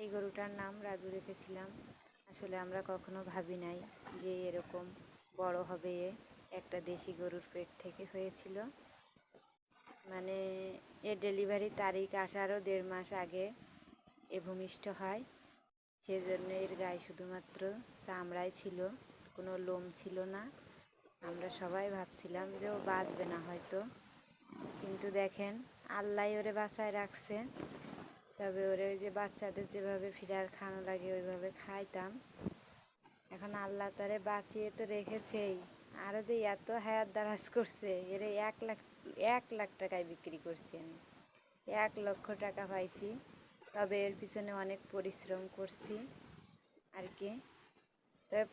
এই গরুটার নাম রাজু রেখেছিলাম। আসলে আমরা কখনো ভাবি নাই যে এরকম বড় হবে। একটা দেশি গরুর পেট থেকে হয়েছিল। মানে এর ডেলিভারি তারিখ আসারও 1.5 মাস আগে এ ভূমিষ্ঠ হয়। সেজন্য এর গায়ে শুধুমাত্র চামড়াই ছিল, কোনো লোম ছিল না। আমরা সবাই ভাবছিলাম যে ও বাঁচবে না হয়তো, কিন্তু দেখেন আল্লাহ ওরে বাঁচায় রাখছে। তবে ওরে ওই যে বাচ্চাদের যেভাবে ফিডার খাওয়ানো লাগে ওইভাবে খাইতাম। এখন আল্লাহ তারে বাঁচিয়ে তো রেখেছেই, আরও যে এত হায়াত দারাজ করছে। এর 1 লাখ টাকায় বিক্রি করছি আমি, 1 লক্ষ টাকা পাইছি। তবে এর পিছনে অনেক পরিশ্রম করছি আর কি। তবে